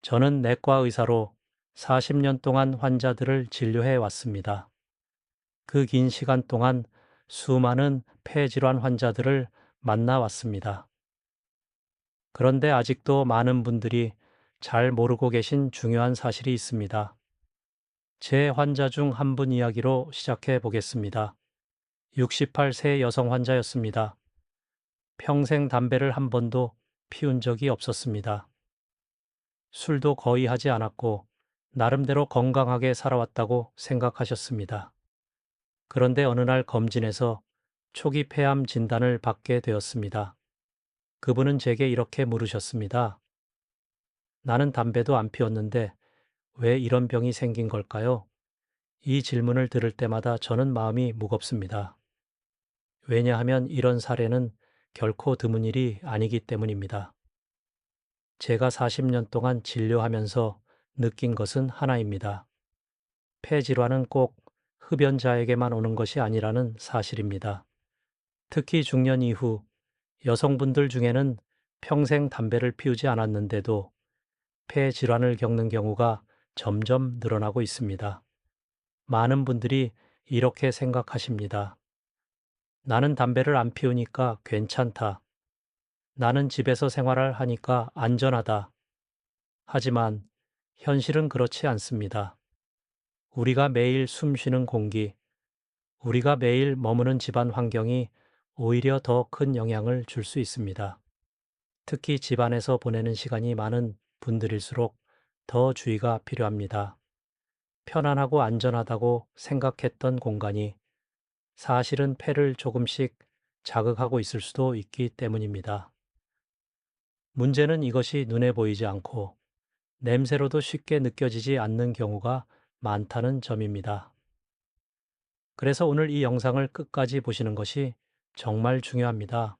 저는 내과 의사로 40년 동안 환자들을 진료해 왔습니다. 그 긴 시간 동안 수많은 폐질환 환자들을 만나왔습니다. 그런데 아직도 많은 분들이 잘 모르고 계신 중요한 사실이 있습니다. 제 환자 중 한 분 이야기로 시작해 보겠습니다. 68세 여성 환자였습니다. 평생 담배를 한 번도 피운 적이 없었습니다. 술도 거의 하지 않았고 나름대로 건강하게 살아왔다고 생각하셨습니다. 그런데 어느 날 검진에서 초기 폐암 진단을 받게 되었습니다. 그분은 제게 이렇게 물으셨습니다. 나는 담배도 안 피웠는데 왜 이런 병이 생긴 걸까요? 이 질문을 들을 때마다 저는 마음이 무겁습니다. 왜냐하면 이런 사례는 결코 드문 일이 아니기 때문입니다. 제가 40년 동안 진료하면서 느낀 것은 하나입니다. 폐질환은 꼭 흡연자에게만 오는 것이 아니라는 사실입니다. 특히 중년 이후 여성분들 중에는 평생 담배를 피우지 않았는데도 폐질환을 겪는 경우가 점점 늘어나고 있습니다. 많은 분들이 이렇게 생각하십니다. 나는 담배를 안 피우니까 괜찮다. 나는 집에서 생활을 하니까 안전하다. 하지만 현실은 그렇지 않습니다. 우리가 매일 숨 쉬는 공기, 우리가 매일 머무는 집안 환경이 오히려 더 큰 영향을 줄 수 있습니다. 특히 집안에서 보내는 시간이 많은 분들일수록 더 주의가 필요합니다. 편안하고 안전하다고 생각했던 공간이 사실은 폐를 조금씩 자극하고 있을 수도 있기 때문입니다. 문제는 이것이 눈에 보이지 않고 냄새로도 쉽게 느껴지지 않는 경우가 많다는 점입니다. 그래서 오늘 이 영상을 끝까지 보시는 것이 정말 중요합니다.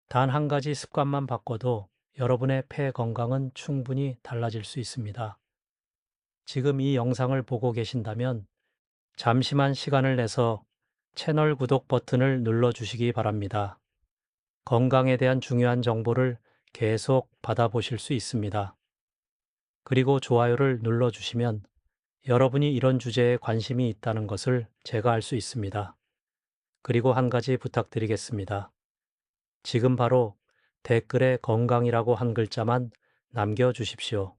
단 한 가지 습관만 바꿔도 여러분의 폐 건강은 충분히 달라질 수 있습니다. 지금 이 영상을 보고 계신다면 잠시만 시간을 내서 채널 구독 버튼을 눌러주시기 바랍니다. 건강에 대한 중요한 정보를 계속 받아보실 수 있습니다. 그리고 좋아요를 눌러주시면 여러분이 이런 주제에 관심이 있다는 것을 제가 알 수 있습니다. 그리고 한 가지 부탁드리겠습니다. 지금 바로 댓글에 건강이라고 한 글자만 남겨주십시오.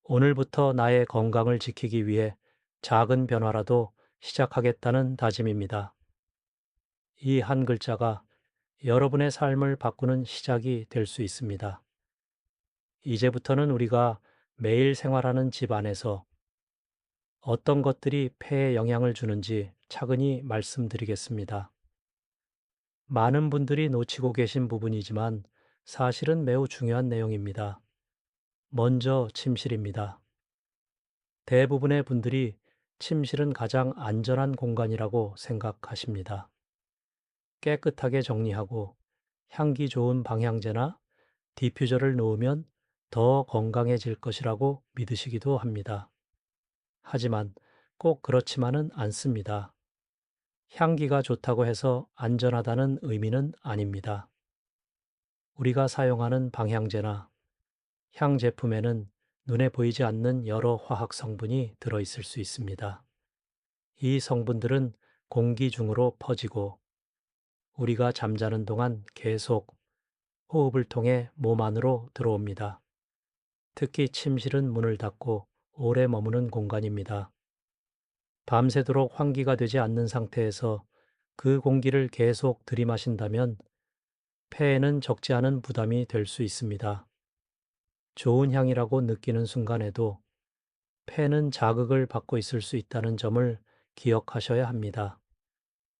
오늘부터 나의 건강을 지키기 위해 작은 변화라도 시작하겠다는 다짐입니다. 이 한 글자가 여러분의 삶을 바꾸는 시작이 될 수 있습니다. 이제부터는 우리가 매일 생활하는 집 안에서 어떤 것들이 폐에 영향을 주는지 차근히 말씀드리겠습니다. 많은 분들이 놓치고 계신 부분이지만 사실은 매우 중요한 내용입니다. 먼저 침실입니다. 대부분의 분들이 침실은 가장 안전한 공간이라고 생각하십니다. 깨끗하게 정리하고 향기 좋은 방향제나 디퓨저를 놓으면 더 건강해질 것이라고 믿으시기도 합니다. 하지만 꼭 그렇지만은 않습니다. 향기가 좋다고 해서 안전하다는 의미는 아닙니다. 우리가 사용하는 방향제나 향 제품에는 눈에 보이지 않는 여러 화학 성분이 들어있을 수 있습니다. 이 성분들은 공기 중으로 퍼지고 우리가 잠자는 동안 계속 호흡을 통해 몸 안으로 들어옵니다. 특히 침실은 문을 닫고 오래 머무는 공간입니다. 밤새도록 환기가 되지 않는 상태에서 그 공기를 계속 들이마신다면 폐에는 적지 않은 부담이 될 수 있습니다. 좋은 향이라고 느끼는 순간에도 폐는 자극을 받고 있을 수 있다는 점을 기억하셔야 합니다.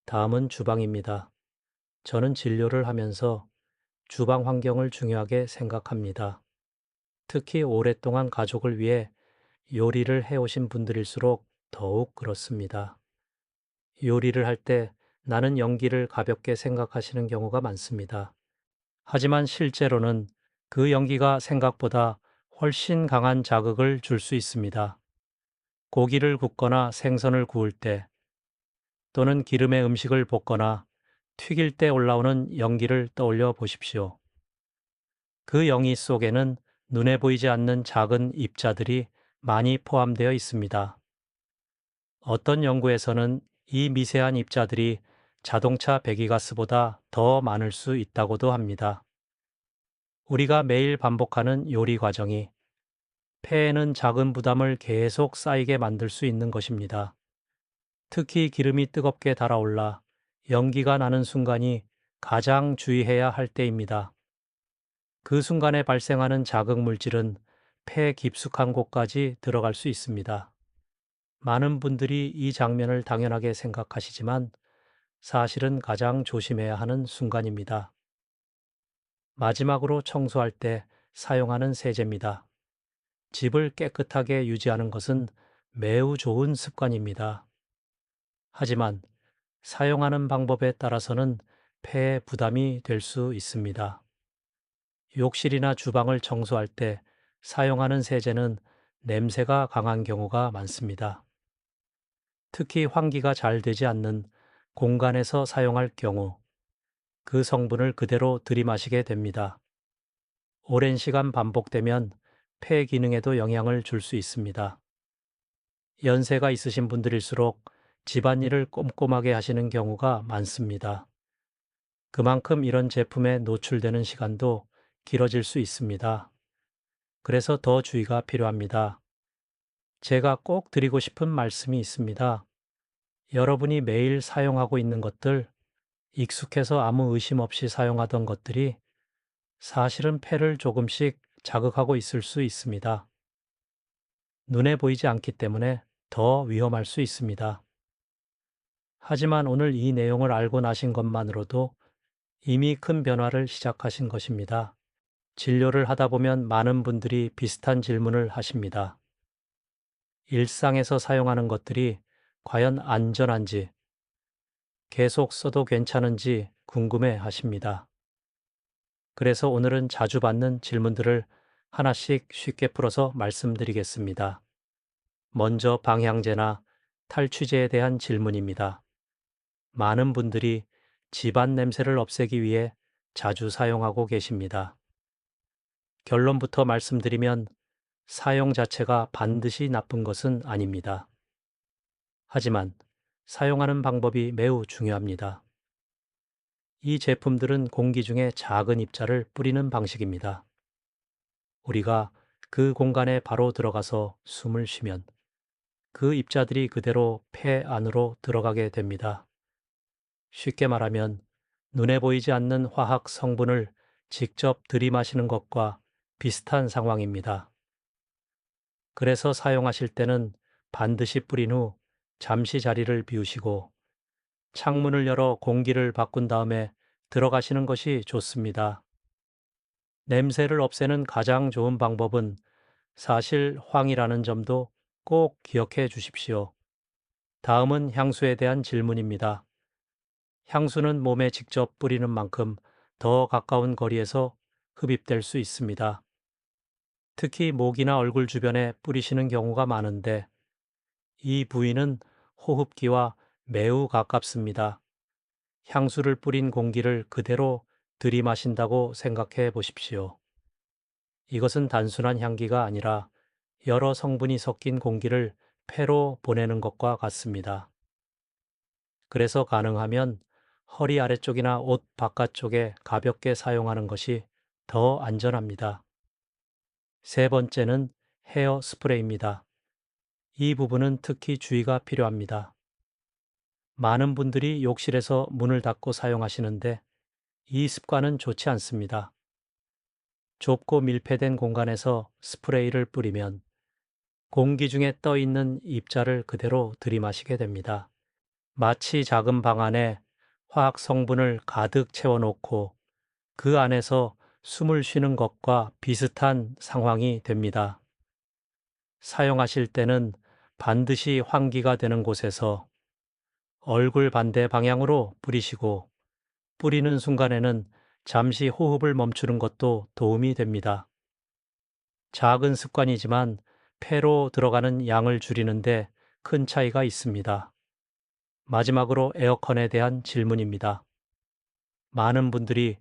다음은 주방입니다. 저는 진료를 하면서 주방 환경을 중요하게 생각합니다. 특히 오랫동안 가족을 위해 요리를 해오신 분들일수록 더욱 그렇습니다. 요리를 할 때 나는 연기를 가볍게 생각하시는 경우가 많습니다. 하지만 실제로는 그 연기가 생각보다 훨씬 강한 자극을 줄 수 있습니다. 고기를 굽거나 생선을 구울 때 또는 기름에 음식을 볶거나 튀길 때 올라오는 연기를 떠올려 보십시오. 그 연기 속에는 눈에 보이지 않는 작은 입자들이 많이 포함되어 있습니다. 어떤 연구에서는 이 미세한 입자들이 자동차 배기가스보다 더 많을 수 있다고도 합니다. 우리가 매일 반복하는 요리 과정이 폐에는 작은 부담을 계속 쌓이게 만들 수 있는 것입니다. 특히 기름이 뜨겁게 달아올라 연기가 나는 순간이 가장 주의해야 할 때입니다. 그 순간에 발생하는 자극 물질은 폐 깊숙한 곳까지 들어갈 수 있습니다. 많은 분들이 이 장면을 당연하게 생각하시지만 사실은 가장 조심해야 하는 순간입니다. 마지막으로 청소할 때 사용하는 세제입니다. 집을 깨끗하게 유지하는 것은 매우 좋은 습관입니다. 하지만 사용하는 방법에 따라서는 폐에 부담이 될 수 있습니다. 욕실이나 주방을 청소할 때 사용하는 세제는 냄새가 강한 경우가 많습니다. 특히 환기가 잘 되지 않는 공간에서 사용할 경우 그 성분을 그대로 들이마시게 됩니다. 오랜 시간 반복되면 폐 기능에도 영향을 줄 수 있습니다. 연세가 있으신 분들일수록 집안일을 꼼꼼하게 하시는 경우가 많습니다. 그만큼 이런 제품에 노출되는 시간도 길어질 수 있습니다. 그래서 더 주의가 필요합니다. 제가 꼭 드리고 싶은 말씀이 있습니다. 여러분이 매일 사용하고 있는 것들, 익숙해서 아무 의심 없이 사용하던 것들이 사실은 폐를 조금씩 자극하고 있을 수 있습니다. 눈에 보이지 않기 때문에 더 위험할 수 있습니다. 하지만 오늘 이 내용을 알고 나신 것만으로도 이미 큰 변화를 시작하신 것입니다. 진료를 하다 보면 많은 분들이 비슷한 질문을 하십니다. 일상에서 사용하는 것들이 과연 안전한지, 계속 써도 괜찮은지 궁금해 하십니다. 그래서 오늘은 자주 받는 질문들을 하나씩 쉽게 풀어서 말씀드리겠습니다. 먼저 방향제나 탈취제에 대한 질문입니다. 많은 분들이 집안 냄새를 없애기 위해 자주 사용하고 계십니다. 결론부터 말씀드리면 사용 자체가 반드시 나쁜 것은 아닙니다. 하지만 사용하는 방법이 매우 중요합니다. 이 제품들은 공기 중에 작은 입자를 뿌리는 방식입니다. 우리가 그 공간에 바로 들어가서 숨을 쉬면 그 입자들이 그대로 폐 안으로 들어가게 됩니다. 쉽게 말하면 눈에 보이지 않는 화학 성분을 직접 들이마시는 것과 비슷한 상황입니다. 그래서 사용하실 때는 반드시 뿌린 후 잠시 자리를 비우시고 창문을 열어 공기를 바꾼 다음에 들어가시는 것이 좋습니다. 냄새를 없애는 가장 좋은 방법은 사실 황이라는 점도 꼭 기억해 주십시오. 다음은 향수에 대한 질문입니다. 향수는 몸에 직접 뿌리는 만큼 더 가까운 거리에서 흡입될 수 있습니다. 특히 목이나 얼굴 주변에 뿌리시는 경우가 많은데 이 부위는 호흡기와 매우 가깝습니다. 향수를 뿌린 공기를 그대로 들이마신다고 생각해 보십시오. 이것은 단순한 향기가 아니라 여러 성분이 섞인 공기를 폐로 보내는 것과 같습니다. 그래서 가능하면 허리 아래쪽이나 옷 바깥쪽에 가볍게 사용하는 것이 더 안전합니다. 세 번째는 헤어 스프레이입니다. 이 부분은 특히 주의가 필요합니다. 많은 분들이 욕실에서 문을 닫고 사용하시는데 이 습관은 좋지 않습니다. 좁고 밀폐된 공간에서 스프레이를 뿌리면 공기 중에 떠 있는 입자를 그대로 들이마시게 됩니다. 마치 작은 방 안에 화학 성분을 가득 채워놓고 그 안에서 숨을 쉬는 것과 비슷한 상황이 됩니다. 사용하실 때는 반드시 환기가 되는 곳에서 얼굴 반대 방향으로 뿌리시고 뿌리는 순간에는 잠시 호흡을 멈추는 것도 도움이 됩니다. 작은 습관이지만 폐로 들어가는 양을 줄이는데 큰 차이가 있습니다. 마지막으로 에어컨에 대한 질문입니다. 많은 분들이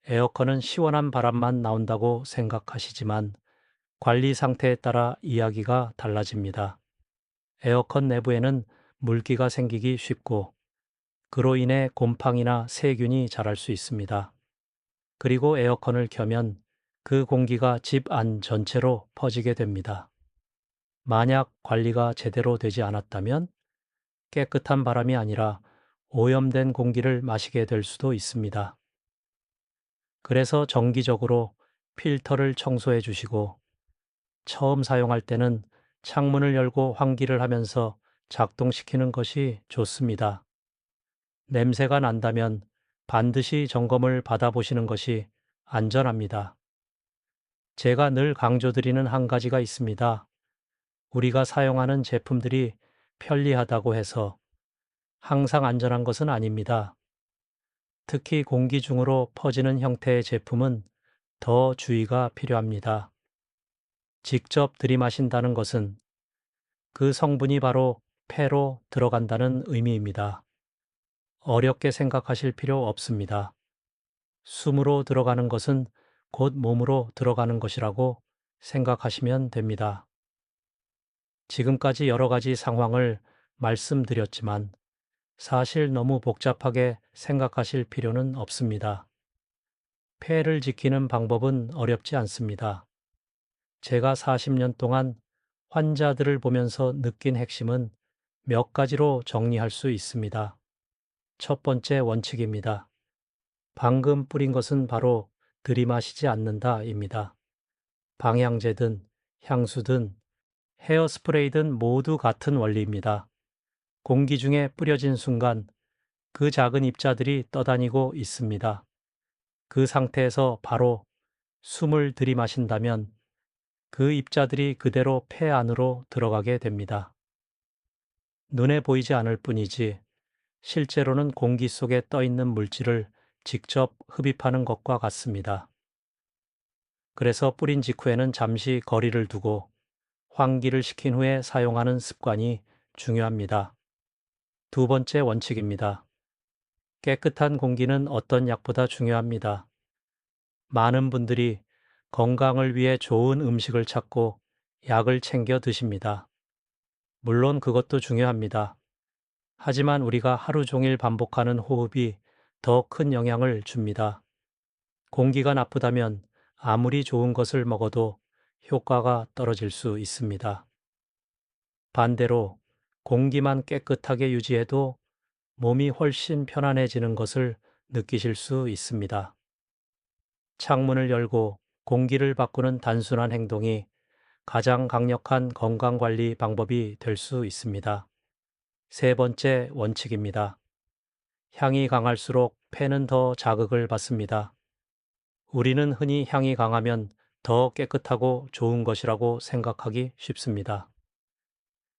에어컨은 시원한 바람만 나온다고 생각하시지만 관리 상태에 따라 이야기가 달라집니다. 에어컨 내부에는 물기가 생기기 쉽고 그로 인해 곰팡이나 세균이 자랄 수 있습니다. 그리고 에어컨을 켜면 그 공기가 집 안 전체로 퍼지게 됩니다. 만약 관리가 제대로 되지 않았다면 깨끗한 바람이 아니라 오염된 공기를 마시게 될 수도 있습니다. 그래서 정기적으로 필터를 청소해 주시고 처음 사용할 때는 창문을 열고 환기를 하면서 작동시키는 것이 좋습니다. 냄새가 난다면 반드시 점검을 받아보시는 것이 안전합니다. 제가 늘 강조드리는 한 가지가 있습니다. 우리가 사용하는 제품들이 편리하다고 해서 항상 안전한 것은 아닙니다. 특히 공기 중으로 퍼지는 형태의 제품은 더 주의가 필요합니다. 직접 들이마신다는 것은 그 성분이 바로 폐로 들어간다는 의미입니다. 어렵게 생각하실 필요 없습니다. 숨으로 들어가는 것은 곧 몸으로 들어가는 것이라고 생각하시면 됩니다. 지금까지 여러 가지 상황을 말씀드렸지만 사실 너무 복잡하게 생각하실 필요는 없습니다. 폐를 지키는 방법은 어렵지 않습니다. 제가 40년 동안 환자들을 보면서 느낀 핵심은 몇 가지로 정리할 수 있습니다. 첫 번째 원칙입니다. 방금 뿌린 것은 바로 들이마시지 않는다입니다. 방향제든 향수든 헤어스프레이든 모두 같은 원리입니다. 공기 중에 뿌려진 순간 그 작은 입자들이 떠다니고 있습니다. 그 상태에서 바로 숨을 들이마신다면 그 입자들이 그대로 폐 안으로 들어가게 됩니다. 눈에 보이지 않을 뿐이지 실제로는 공기 속에 떠 있는 물질을 직접 흡입하는 것과 같습니다. 그래서 뿌린 직후에는 잠시 거리를 두고 환기를 시킨 후에 사용하는 습관이 중요합니다. 두 번째 원칙입니다. 깨끗한 공기는 어떤 약보다 중요합니다. 많은 분들이 건강을 위해 좋은 음식을 찾고 약을 챙겨 드십니다. 물론 그것도 중요합니다. 하지만 우리가 하루 종일 반복하는 호흡이 더 큰 영향을 줍니다. 공기가 나쁘다면 아무리 좋은 것을 먹어도 효과가 떨어질 수 있습니다. 반대로 공기만 깨끗하게 유지해도 몸이 훨씬 편안해지는 것을 느끼실 수 있습니다. 창문을 열고 공기를 바꾸는 단순한 행동이 가장 강력한 건강관리 방법이 될 수 있습니다. 세 번째 원칙입니다. 향이 강할수록 폐는 더 자극을 받습니다. 우리는 흔히 향이 강하면 더 깨끗하고 좋은 것이라고 생각하기 쉽습니다.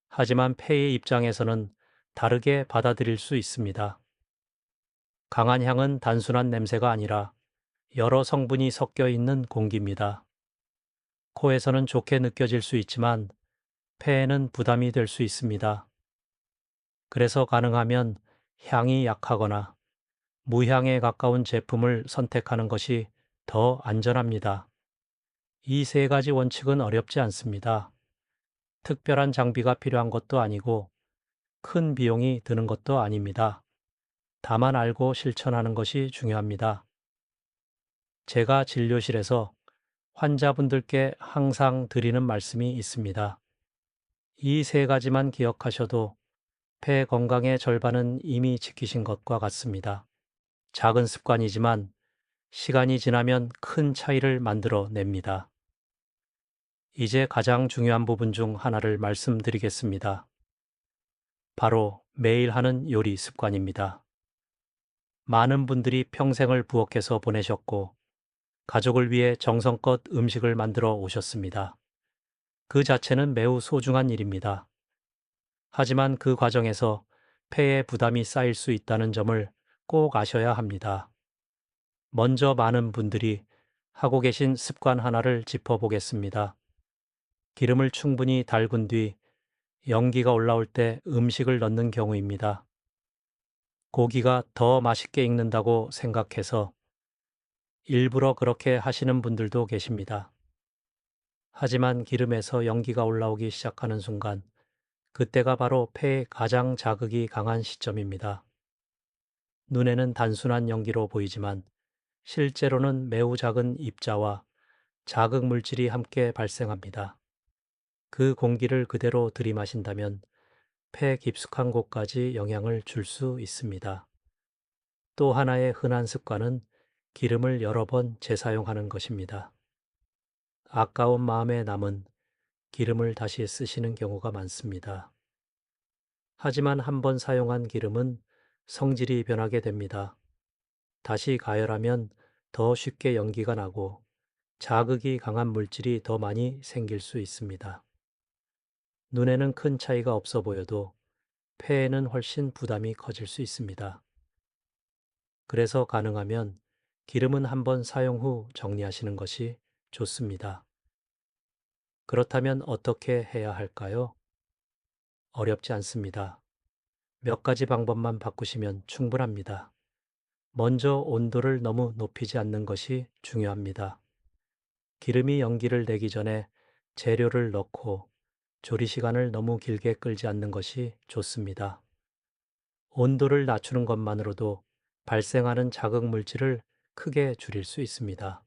하지만 폐의 입장에서는 다르게 받아들일 수 있습니다. 강한 향은 단순한 냄새가 아니라 여러 성분이 섞여 있는 공기입니다. 코에서는 좋게 느껴질 수 있지만 폐에는 부담이 될 수 있습니다. 그래서 가능하면 향이 약하거나 무향에 가까운 제품을 선택하는 것이 더 안전합니다. 이 세 가지 원칙은 어렵지 않습니다. 특별한 장비가 필요한 것도 아니고 큰 비용이 드는 것도 아닙니다. 다만 알고 실천하는 것이 중요합니다. 제가 진료실에서 환자분들께 항상 드리는 말씀이 있습니다. 이 세 가지만 기억하셔도 폐 건강의 절반은 이미 지키신 것과 같습니다. 작은 습관이지만 시간이 지나면 큰 차이를 만들어 냅니다. 이제 가장 중요한 부분 중 하나를 말씀드리겠습니다. 바로 매일 하는 요리 습관입니다. 많은 분들이 평생을 부엌에서 보내셨고 가족을 위해 정성껏 음식을 만들어 오셨습니다. 그 자체는 매우 소중한 일입니다. 하지만 그 과정에서 폐에 부담이 쌓일 수 있다는 점을 꼭 아셔야 합니다. 먼저 많은 분들이 하고 계신 습관 하나를 짚어보겠습니다. 기름을 충분히 달군 뒤 연기가 올라올 때 음식을 넣는 경우입니다. 고기가 더 맛있게 익는다고 생각해서 일부러 그렇게 하시는 분들도 계십니다. 하지만 기름에서 연기가 올라오기 시작하는 순간, 그때가 바로 폐에 가장 자극이 강한 시점입니다. 눈에는 단순한 연기로 보이지만 실제로는 매우 작은 입자와 자극 물질이 함께 발생합니다. 그 공기를 그대로 들이마신다면 폐 깊숙한 곳까지 영향을 줄 수 있습니다. 또 하나의 흔한 습관은 기름을 여러 번 재사용하는 것입니다. 아까운 마음에 남은 기름을 다시 쓰시는 경우가 많습니다. 하지만 한 번 사용한 기름은 성질이 변하게 됩니다. 다시 가열하면 더 쉽게 연기가 나고 자극이 강한 물질이 더 많이 생길 수 있습니다. 눈에는 큰 차이가 없어 보여도 폐에는 훨씬 부담이 커질 수 있습니다. 그래서 가능하면 기름은 한 번 사용 후 정리하시는 것이 좋습니다. 그렇다면 어떻게 해야 할까요? 어렵지 않습니다. 몇 가지 방법만 바꾸시면 충분합니다. 먼저 온도를 너무 높이지 않는 것이 중요합니다. 기름이 연기를 내기 전에 재료를 넣고 조리 시간을 너무 길게 끌지 않는 것이 좋습니다. 온도를 낮추는 것만으로도 발생하는 자극 물질을 크게 줄일 수 있습니다.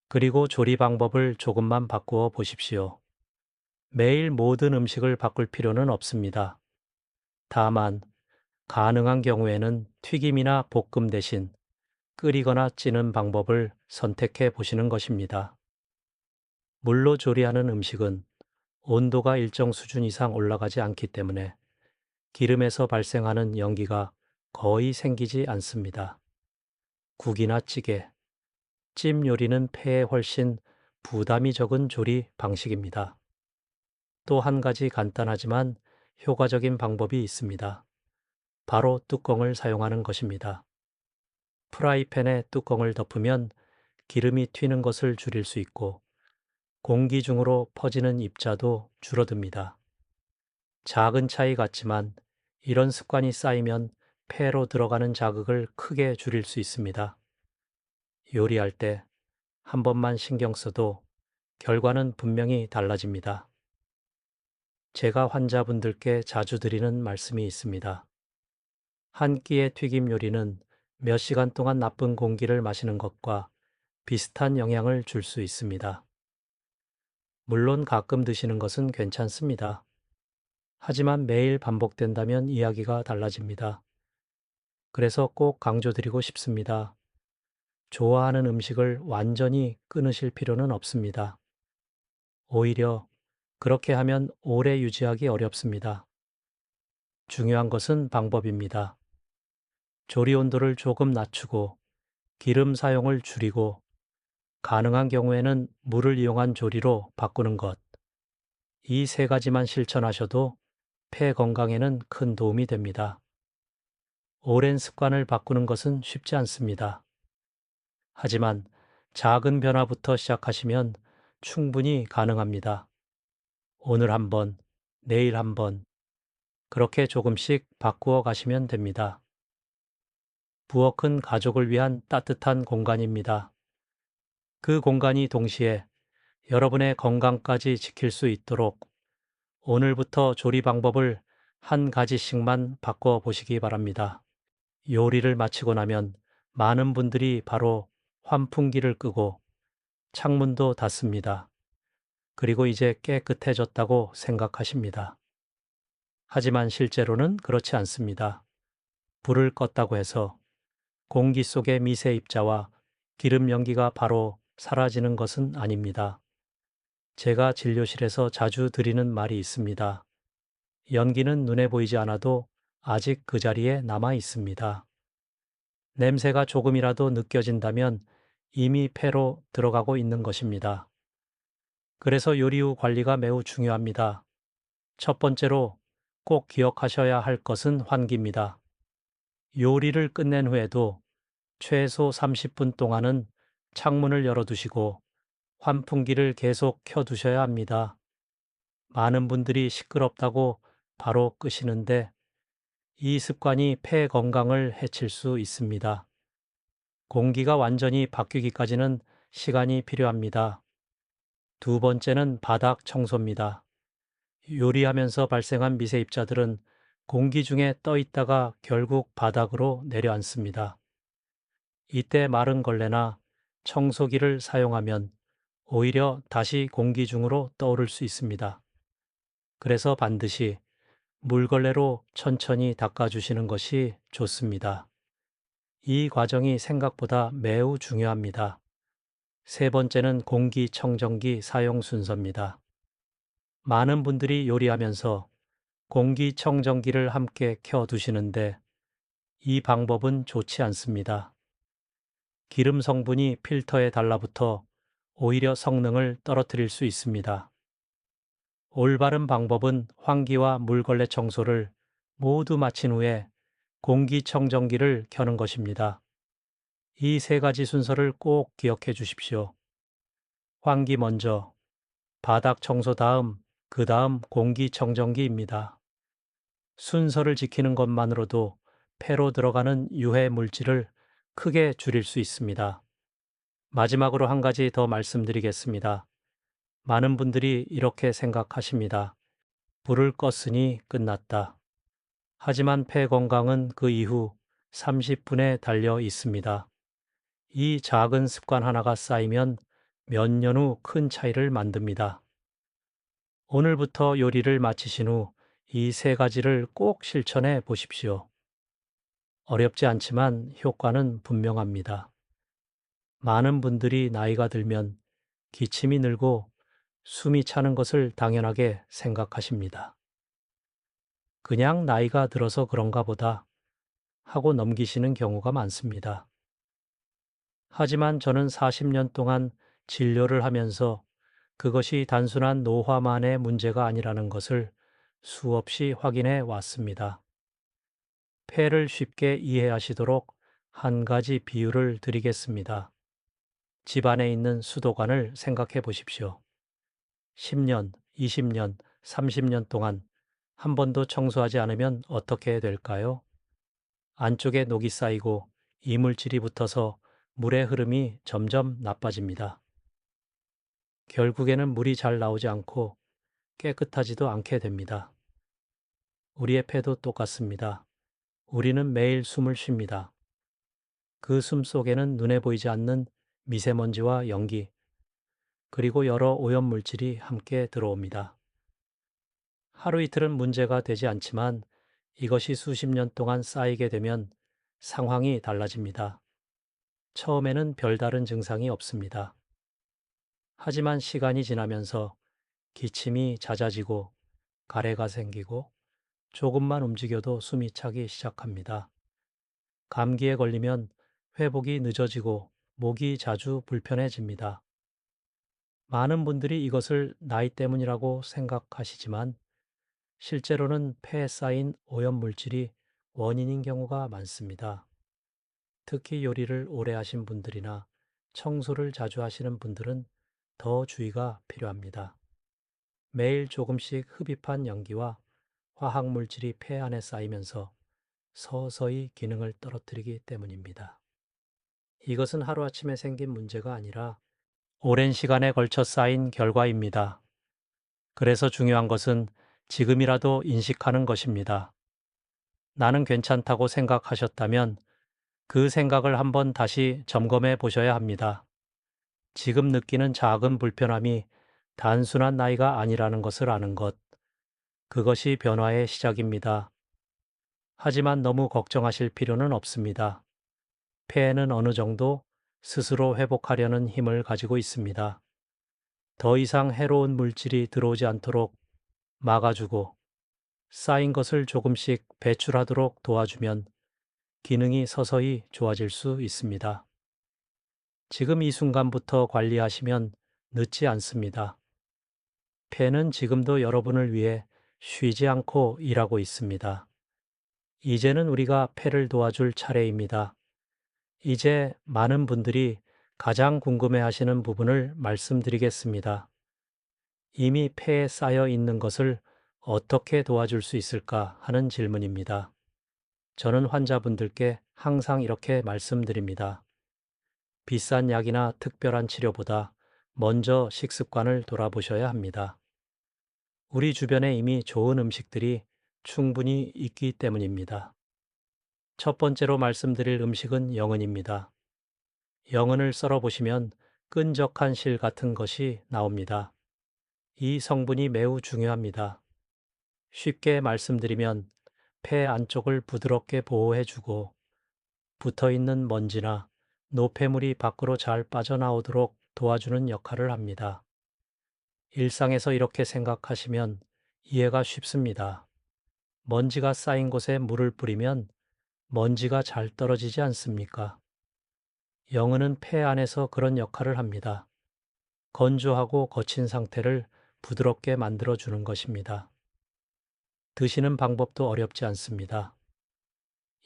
그리고 조리 방법을 조금만 바꾸어 보십시오. 매일 모든 음식을 바꿀 필요는 없습니다. 다만 가능한 경우에는 튀김이나 볶음 대신 끓이거나 찌는 방법을 선택해 보시는 것입니다. 물로 조리하는 음식은 온도가 일정 수준 이상 올라가지 않기 때문에 기름에서 발생하는 연기가 거의 생기지 않습니다. 국이나 찌개, 찜 요리는 폐에 훨씬 부담이 적은 조리 방식입니다. 또 한 가지 간단하지만 효과적인 방법이 있습니다. 바로 뚜껑을 사용하는 것입니다. 프라이팬에 뚜껑을 덮으면 기름이 튀는 것을 줄일 수 있고 공기 중으로 퍼지는 입자도 줄어듭니다. 작은 차이 같지만 이런 습관이 쌓이면 폐로 들어가는 자극을 크게 줄일 수 있습니다. 요리할 때 한 번만 신경 써도 결과는 분명히 달라집니다. 제가 환자분들께 자주 드리는 말씀이 있습니다. 한 끼의 튀김 요리는 몇 시간 동안 나쁜 공기를 마시는 것과 비슷한 영향을 줄 수 있습니다. 물론 가끔 드시는 것은 괜찮습니다. 하지만 매일 반복된다면 이야기가 달라집니다. 그래서 꼭 강조드리고 싶습니다. 좋아하는 음식을 완전히 끊으실 필요는 없습니다. 오히려 그렇게 하면 오래 유지하기 어렵습니다. 중요한 것은 방법입니다. 조리 온도를 조금 낮추고 기름 사용을 줄이고 가능한 경우에는 물을 이용한 조리로 바꾸는 것. 이 세 가지만 실천하셔도 폐 건강에는 큰 도움이 됩니다. 오랜 습관을 바꾸는 것은 쉽지 않습니다. 하지만 작은 변화부터 시작하시면 충분히 가능합니다. 오늘 한 번, 내일 한 번, 그렇게 조금씩 바꾸어 가시면 됩니다. 부엌은 가족을 위한 따뜻한 공간입니다. 그 공간이 동시에 여러분의 건강까지 지킬 수 있도록 오늘부터 조리 방법을 한 가지씩만 바꿔 보시기 바랍니다. 요리를 마치고 나면 많은 분들이 바로 환풍기를 끄고 창문도 닫습니다. 그리고 이제 깨끗해졌다고 생각하십니다. 하지만 실제로는 그렇지 않습니다. 불을 껐다고 해서 공기 속의 미세 입자와 기름 연기가 바로 사라지는 것은 아닙니다. 제가 진료실에서 자주 드리는 말이 있습니다. 연기는 눈에 보이지 않아도 아직 그 자리에 남아 있습니다. 냄새가 조금이라도 느껴진다면 이미 폐로 들어가고 있는 것입니다. 그래서 요리 후 관리가 매우 중요합니다. 첫 번째로 꼭 기억하셔야 할 것은 환기입니다. 요리를 끝낸 후에도 최소 30분 동안은 창문을 열어두시고 환풍기를 계속 켜두셔야 합니다. 많은 분들이 시끄럽다고 바로 끄시는데 이 습관이 폐 건강을 해칠 수 있습니다. 공기가 완전히 바뀌기까지는 시간이 필요합니다. 두 번째는 바닥 청소입니다. 요리하면서 발생한 미세 입자들은 공기 중에 떠 있다가 결국 바닥으로 내려앉습니다. 이때 마른 걸레나 청소기를 사용하면 오히려 다시 공기 중으로 떠오를 수 있습니다. 그래서 반드시 물걸레로 천천히 닦아주시는 것이 좋습니다. 이 과정이 생각보다 매우 중요합니다. 세 번째는 공기청정기 사용 순서입니다. 많은 분들이 요리하면서 공기청정기를 함께 켜두시는데 이 방법은 좋지 않습니다. 기름 성분이 필터에 달라붙어 오히려 성능을 떨어뜨릴 수 있습니다. 올바른 방법은 환기와 물걸레 청소를 모두 마친 후에 공기청정기를 켜는 것입니다. 이 세 가지 순서를 꼭 기억해 주십시오. 환기 먼저, 바닥 청소 다음, 그 다음 공기청정기입니다. 순서를 지키는 것만으로도 폐로 들어가는 유해 물질을 크게 줄일 수 있습니다. 마지막으로 한 가지 더 말씀드리겠습니다. 많은 분들이 이렇게 생각하십니다. 불을 껐으니 끝났다. 하지만 폐 건강은 그 이후 30분에 달려 있습니다. 이 작은 습관 하나가 쌓이면 몇 년 후 큰 차이를 만듭니다. 오늘부터 요리를 마치신 후 이 세 가지를 꼭 실천해 보십시오. 어렵지 않지만 효과는 분명합니다. 많은 분들이 나이가 들면 기침이 늘고 숨이 차는 것을 당연하게 생각하십니다. 그냥 나이가 들어서 그런가 보다 하고 넘기시는 경우가 많습니다. 하지만 저는 40년 동안 진료를 하면서 그것이 단순한 노화만의 문제가 아니라는 것을 수없이 확인해 왔습니다. 폐를 쉽게 이해하시도록 한 가지 비유를 드리겠습니다. 집 안에 있는 수도관을 생각해 보십시오. 10년, 20년, 30년 동안 한 번도 청소하지 않으면 어떻게 될까요? 안쪽에 녹이 쌓이고 이물질이 붙어서 물의 흐름이 점점 나빠집니다. 결국에는 물이 잘 나오지 않고 깨끗하지도 않게 됩니다. 우리의 폐도 똑같습니다. 우리는 매일 숨을 쉽니다. 그 숨 속에는 눈에 보이지 않는 미세먼지와 연기, 그리고 여러 오염물질이 함께 들어옵니다. 하루 이틀은 문제가 되지 않지만 이것이 수십 년 동안 쌓이게 되면 상황이 달라집니다. 처음에는 별다른 증상이 없습니다. 하지만 시간이 지나면서 기침이 잦아지고 가래가 생기고 조금만 움직여도 숨이 차기 시작합니다. 감기에 걸리면 회복이 늦어지고 목이 자주 불편해집니다. 많은 분들이 이것을 나이 때문이라고 생각하시지만 실제로는 폐에 쌓인 오염물질이 원인인 경우가 많습니다. 특히 요리를 오래 하신 분들이나 청소를 자주 하시는 분들은 더 주의가 필요합니다. 매일 조금씩 흡입한 연기와 화학물질이 폐 안에 쌓이면서 서서히 기능을 떨어뜨리기 때문입니다. 이것은 하루아침에 생긴 문제가 아니라 오랜 시간에 걸쳐 쌓인 결과입니다. 그래서 중요한 것은 지금이라도 인식하는 것입니다. 나는 괜찮다고 생각하셨다면 그 생각을 한번 다시 점검해 보셔야 합니다. 지금 느끼는 작은 불편함이 단순한 나이가 아니라는 것을 아는 것, 그것이 변화의 시작입니다. 하지만 너무 걱정하실 필요는 없습니다. 폐에는 어느 정도 스스로 회복하려는 힘을 가지고 있습니다. 더 이상 해로운 물질이 들어오지 않도록 막아주고 쌓인 것을 조금씩 배출하도록 도와주면 기능이 서서히 좋아질 수 있습니다. 지금 이 순간부터 관리하시면 늦지 않습니다. 폐는 지금도 여러분을 위해 쉬지 않고 일하고 있습니다. 이제는 우리가 폐를 도와줄 차례입니다. 이제 많은 분들이 가장 궁금해 하시는 부분을 말씀드리겠습니다. 이미 폐에 쌓여 있는 것을 어떻게 도와줄 수 있을까 하는 질문입니다. 저는 환자분들께 항상 이렇게 말씀드립니다. 비싼 약이나 특별한 치료보다 먼저 식습관을 돌아보셔야 합니다. 우리 주변에 이미 좋은 음식들이 충분히 있기 때문입니다. 첫 번째로 말씀드릴 음식은 영은입니다. 영은을 썰어 보시면 끈적한 실 같은 것이 나옵니다. 이 성분이 매우 중요합니다. 쉽게 말씀드리면 폐 안쪽을 부드럽게 보호해주고 붙어 있는 먼지나 노폐물이 밖으로 잘 빠져나오도록 도와주는 역할을 합니다. 일상에서 이렇게 생각하시면 이해가 쉽습니다. 먼지가 쌓인 곳에 물을 뿌리면 먼지가 잘 떨어지지 않습니까? 영은은 폐 안에서 그런 역할을 합니다. 건조하고 거친 상태를 부드럽게 만들어주는 것입니다. 드시는 방법도 어렵지 않습니다.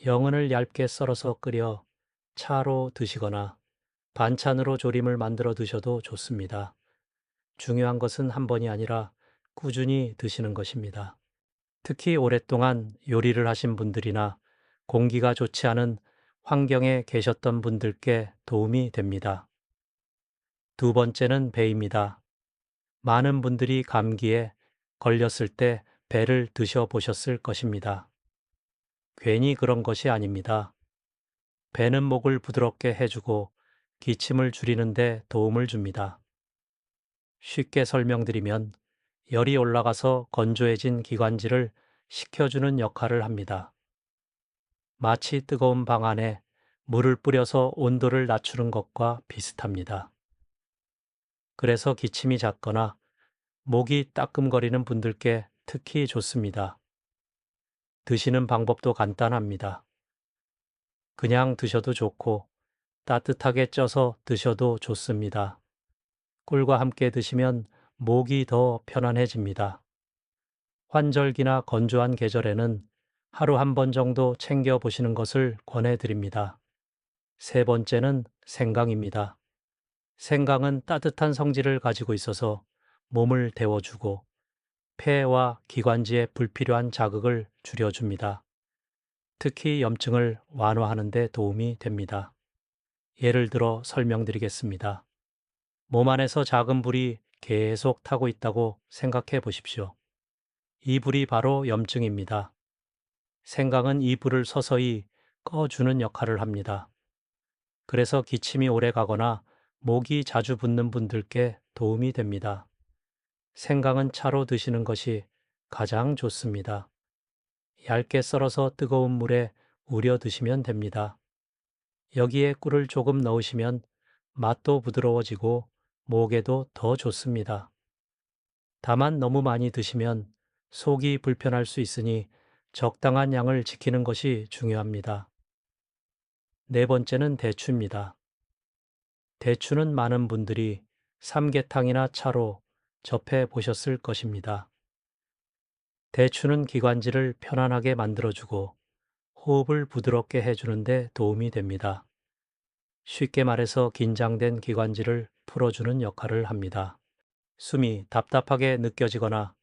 영은을 얇게 썰어서 끓여 차로 드시거나 반찬으로 조림을 만들어 드셔도 좋습니다. 중요한 것은 한 번이 아니라 꾸준히 드시는 것입니다. 특히 오랫동안 요리를 하신 분들이나 공기가 좋지 않은 환경에 계셨던 분들께 도움이 됩니다. 두 번째는 배입니다. 많은 분들이 감기에 걸렸을 때 배를 드셔보셨을 것입니다. 괜히 그런 것이 아닙니다. 배는 목을 부드럽게 해주고 기침을 줄이는데 도움을 줍니다. 쉽게 설명드리면 열이 올라가서 건조해진 기관지를 식혀주는 역할을 합니다. 마치 뜨거운 방 안에 물을 뿌려서 온도를 낮추는 것과 비슷합니다. 그래서 기침이 잦거나 목이 따끔거리는 분들께 특히 좋습니다. 드시는 방법도 간단합니다. 그냥 드셔도 좋고 따뜻하게 쪄서 드셔도 좋습니다. 꿀과 함께 드시면 목이 더 편안해집니다. 환절기나 건조한 계절에는 하루 한 번 정도 챙겨 보시는 것을 권해드립니다. 세 번째는 생강입니다. 생강은 따뜻한 성질을 가지고 있어서 몸을 데워주고 폐와 기관지에 불필요한 자극을 줄여줍니다. 특히 염증을 완화하는 데 도움이 됩니다. 예를 들어 설명드리겠습니다. 몸 안에서 작은 불이 계속 타고 있다고 생각해 보십시오. 이 불이 바로 염증입니다. 생강은 이 불을 서서히 꺼주는 역할을 합니다. 그래서 기침이 오래 가거나 목이 자주 붓는 분들께 도움이 됩니다. 생강은 차로 드시는 것이 가장 좋습니다. 얇게 썰어서 뜨거운 물에 우려 드시면 됩니다. 여기에 꿀을 조금 넣으시면 맛도 부드러워지고 목에도 더 좋습니다. 다만 너무 많이 드시면 속이 불편할 수 있으니 적당한 양을 지키는 것이 중요합니다. 네 번째는 대추입니다. 대추는 많은 분들이 삼계탕이나 차로 접해 보셨을 것입니다. 대추는 기관지를 편안하게 만들어주고 호흡을 부드럽게 해주는데 도움이 됩니다. 쉽게 말해서 긴장된 기관지를 풀어주는 역할을 합니다. 숨이 답답하게 느껴지거나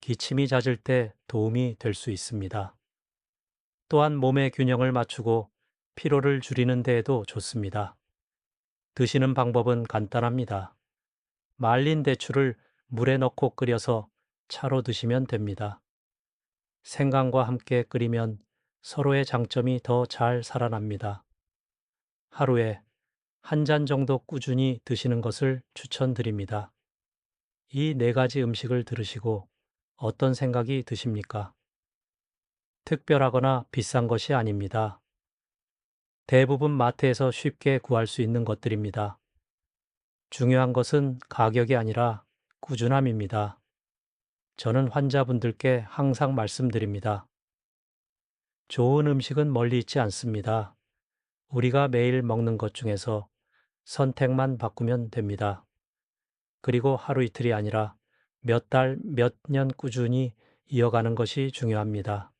기침이 잦을 때 도움이 될 수 있습니다. 또한 몸의 균형을 맞추고 피로를 줄이는 데에도 좋습니다. 드시는 방법은 간단합니다. 말린 대추를 물에 넣고 끓여서 차로 드시면 됩니다. 생강과 함께 끓이면 서로의 장점이 더 잘 살아납니다. 하루에 한 잔 정도 꾸준히 드시는 것을 추천드립니다. 이 네 가지 음식을 들으시고 어떤 생각이 드십니까? 특별하거나 비싼 것이 아닙니다. 대부분 마트에서 쉽게 구할 수 있는 것들입니다. 중요한 것은 가격이 아니라 꾸준함입니다. 저는 환자분들께 항상 말씀드립니다. 좋은 음식은 멀리 있지 않습니다. 우리가 매일 먹는 것 중에서 선택만 바꾸면 됩니다. 그리고 하루 이틀이 아니라 몇 달, 몇 년 꾸준히 이어가는 것이 중요합니다.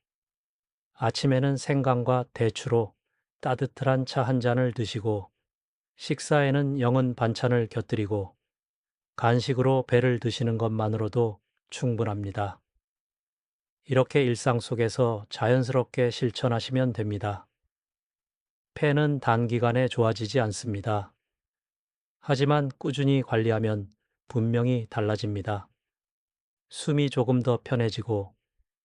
아침에는 생강과 대추로 따뜻한 차 한 잔을 드시고 식사에는 영은 반찬을 곁들이고 간식으로 배를 드시는 것만으로도 충분합니다. 이렇게 일상 속에서 자연스럽게 실천하시면 됩니다. 폐는 단기간에 좋아지지 않습니다. 하지만 꾸준히 관리하면 분명히 달라집니다. 숨이 조금 더 편해지고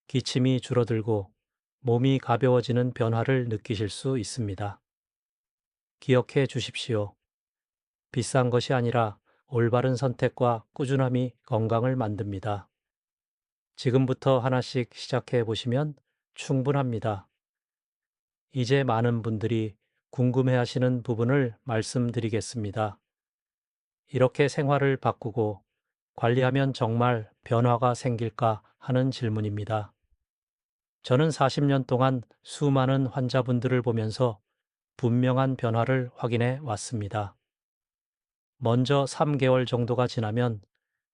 기침이 줄어들고 몸이 가벼워지는 변화를 느끼실 수 있습니다. 기억해 주십시오. 비싼 것이 아니라 올바른 선택과 꾸준함이 건강을 만듭니다. 지금부터 하나씩 시작해 보시면 충분합니다. 이제 많은 분들이 궁금해 하시는 부분을 말씀드리겠습니다. 이렇게 생활을 바꾸고 관리하면 정말 변화가 생길까 하는 질문입니다. 저는 40년 동안 수많은 환자분들을 보면서 분명한 변화를 확인해 왔습니다. 먼저 3개월 정도가 지나면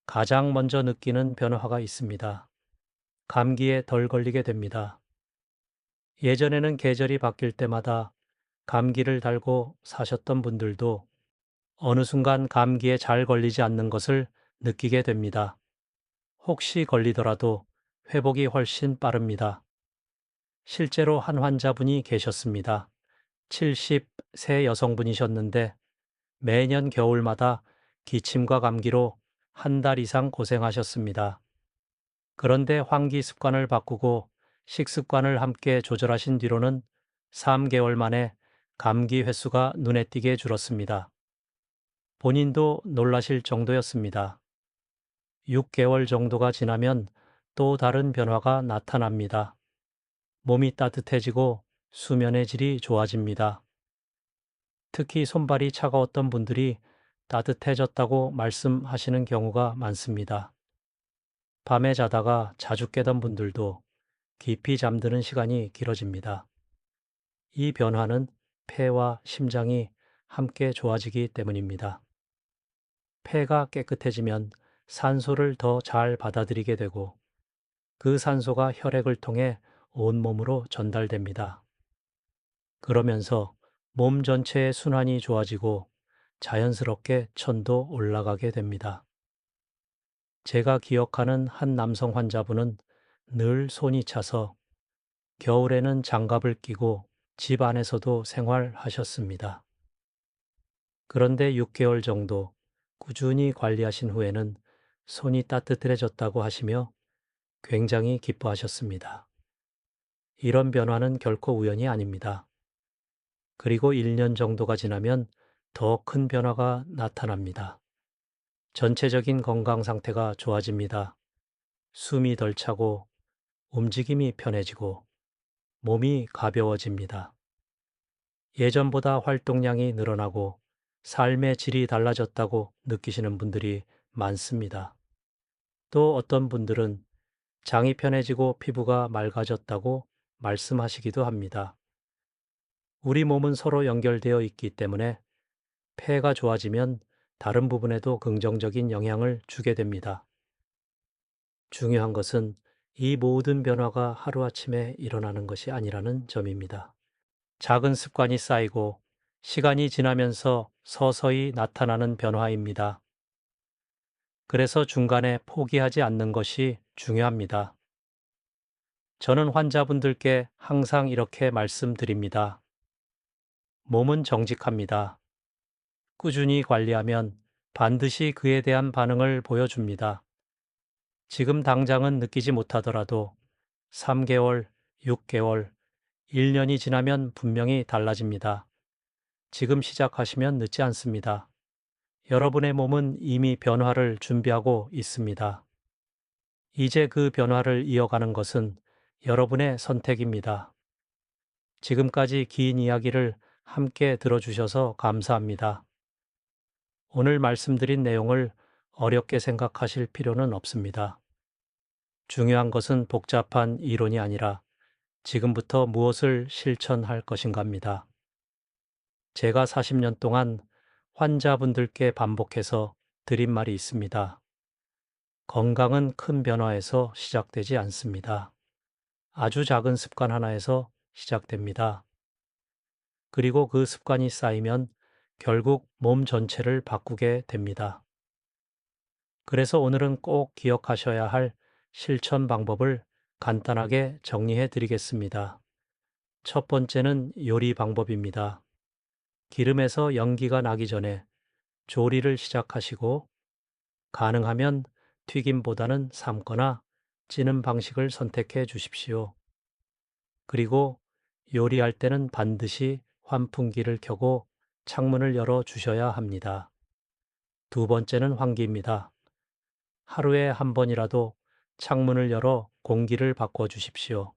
가장 먼저 느끼는 변화가 있습니다. 감기에 덜 걸리게 됩니다. 예전에는 계절이 바뀔 때마다 감기를 달고 사셨던 분들도 어느 순간 감기에 잘 걸리지 않는 것을 느끼게 됩니다. 혹시 걸리더라도 회복이 훨씬 빠릅니다. 실제로 한 환자분이 계셨습니다. 70세 여성분이셨는데 매년 겨울마다 기침과 감기로 한 달 이상 고생하셨습니다. 그런데 환기 습관을 바꾸고 식습관을 함께 조절하신 뒤로는 3개월 만에 감기 횟수가 눈에 띄게 줄었습니다. 본인도 놀라실 정도였습니다. 6개월 정도가 지나면 또 다른 변화가 나타납니다. 몸이 따뜻해지고 수면의 질이 좋아집니다. 특히 손발이 차가웠던 분들이 따뜻해졌다고 말씀하시는 경우가 많습니다. 밤에 자다가 자주 깨던 분들도 깊이 잠드는 시간이 길어집니다. 이 변화는 폐와 심장이 함께 좋아지기 때문입니다. 폐가 깨끗해지면 산소를 더 잘 받아들이게 되고 그 산소가 혈액을 통해 온몸으로 전달됩니다. 그러면서 몸 전체의 순환이 좋아지고 자연스럽게 천도 올라가게 됩니다. 제가 기억하는 한 남성 환자분은 늘 손이 차서 겨울에는 장갑을 끼고 집 안에서도 생활하셨습니다. 그런데 6개월 정도 꾸준히 관리하신 후에는 손이 따뜻해졌다고 하시며 굉장히 기뻐하셨습니다. 이런 변화는 결코 우연이 아닙니다. 그리고 1년 정도가 지나면 더 큰 변화가 나타납니다. 전체적인 건강 상태가 좋아집니다. 숨이 덜 차고 움직임이 편해지고 몸이 가벼워집니다. 예전보다 활동량이 늘어나고 삶의 질이 달라졌다고 느끼시는 분들이 많습니다. 또 어떤 분들은 장이 편해지고 피부가 맑아졌다고 말씀하시기도 합니다. 우리 몸은 서로 연결되어 있기 때문에 폐가 좋아지면 다른 부분에도 긍정적인 영향을 주게 됩니다. 중요한 것은 이 모든 변화가 하루아침에 일어나는 것이 아니라는 점입니다. 작은 습관이 쌓이고 시간이 지나면서 서서히 나타나는 변화입니다. 그래서 중간에 포기하지 않는 것이 중요합니다. 저는 환자분들께 항상 이렇게 말씀드립니다. 몸은 정직합니다. 꾸준히 관리하면 반드시 그에 대한 반응을 보여줍니다. 지금 당장은 느끼지 못하더라도 3개월, 6개월, 1년이 지나면 분명히 달라집니다. 지금 시작하시면 늦지 않습니다. 여러분의 몸은 이미 변화를 준비하고 있습니다. 이제 그 변화를 이어가는 것은 여러분의 선택입니다. 지금까지 긴 이야기를 함께 들어주셔서 감사합니다. 오늘 말씀드린 내용을 어렵게 생각하실 필요는 없습니다. 중요한 것은 복잡한 이론이 아니라 지금부터 무엇을 실천할 것인가입니다. 제가 40년 동안 환자분들께 반복해서 드린 말이 있습니다. 건강은 큰 변화에서 시작되지 않습니다. 아주 작은 습관 하나에서 시작됩니다. 그리고 그 습관이 쌓이면 결국 몸 전체를 바꾸게 됩니다. 그래서 오늘은 꼭 기억하셔야 할 실천 방법을 간단하게 정리해 드리겠습니다. 첫 번째는 요리 방법입니다. 기름에서 연기가 나기 전에 조리를 시작하시고 가능하면 튀김보다는 삶거나 찌는 방식을 선택해 주십시오. 그리고 요리할 때는 반드시 환풍기를 켜고 창문을 열어 주셔야 합니다. 두 번째는 환기입니다. 하루에 한 번이라도 창문을 열어 공기를 바꿔 주십시오.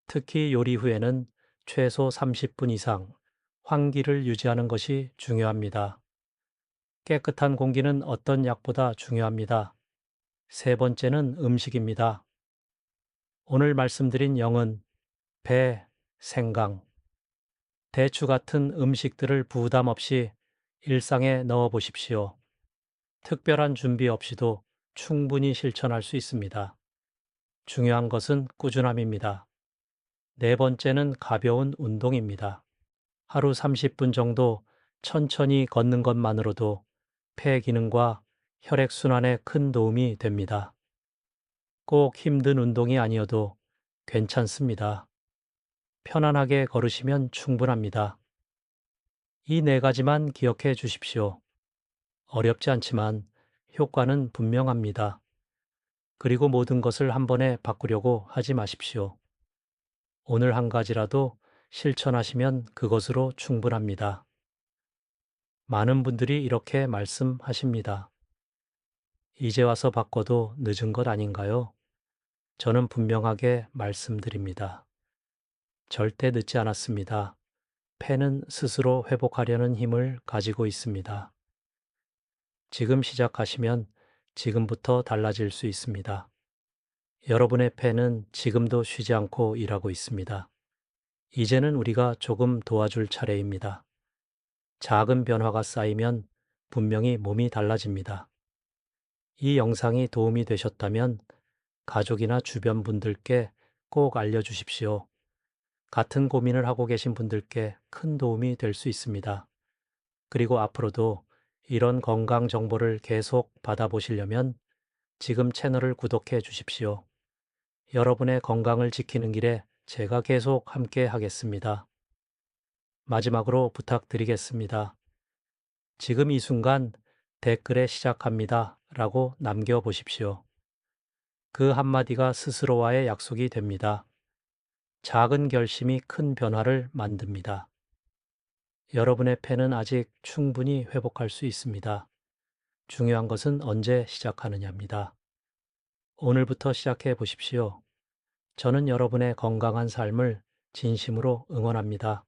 특히 요리 후에는 최소 30분 이상 환기를 유지하는 것이 중요합니다. 깨끗한 공기는 어떤 약보다 중요합니다. 세 번째는 음식입니다. 오늘 말씀드린 영은 배, 생강, 대추 같은 음식들을 부담 없이 일상에 넣어 보십시오. 특별한 준비 없이도 충분히 실천할 수 있습니다. 중요한 것은 꾸준함입니다. 네 번째는 가벼운 운동입니다. 하루 30분 정도 천천히 걷는 것만으로도 폐 기능과 혈액순환에 큰 도움이 됩니다. 꼭 힘든 운동이 아니어도 괜찮습니다. 편안하게 걸으시면 충분합니다. 이 네 가지만 기억해 주십시오. 어렵지 않지만 효과는 분명합니다. 그리고 모든 것을 한 번에 바꾸려고 하지 마십시오. 오늘 한 가지라도 실천하시면 그것으로 충분합니다. 많은 분들이 이렇게 말씀하십니다. 이제 와서 바꿔도 늦은 것 아닌가요? 저는 분명하게 말씀드립니다. 절대 늦지 않았습니다. 폐는 스스로 회복하려는 힘을 가지고 있습니다. 지금 시작하시면 지금부터 달라질 수 있습니다. 여러분의 폐는 지금도 쉬지 않고 일하고 있습니다. 이제는 우리가 조금 도와줄 차례입니다. 작은 변화가 쌓이면 분명히 몸이 달라집니다. 이 영상이 도움이 되셨다면 가족이나 주변 분들께 꼭 알려주십시오. 같은 고민을 하고 계신 분들께 큰 도움이 될 수 있습니다. 그리고 앞으로도 이런 건강 정보를 계속 받아보시려면 지금 채널을 구독해 주십시오. 여러분의 건강을 지키는 길에 제가 계속 함께 하겠습니다. 마지막으로 부탁드리겠습니다. 지금 이 순간 댓글에 시작합니다 라고 남겨보십시오. 그 한마디가 스스로와의 약속이 됩니다. 작은 결심이 큰 변화를 만듭니다. 여러분의 폐는 아직 충분히 회복할 수 있습니다. 중요한 것은 언제 시작하느냐입니다. 오늘부터 시작해 보십시오. 저는 여러분의 건강한 삶을 진심으로 응원합니다.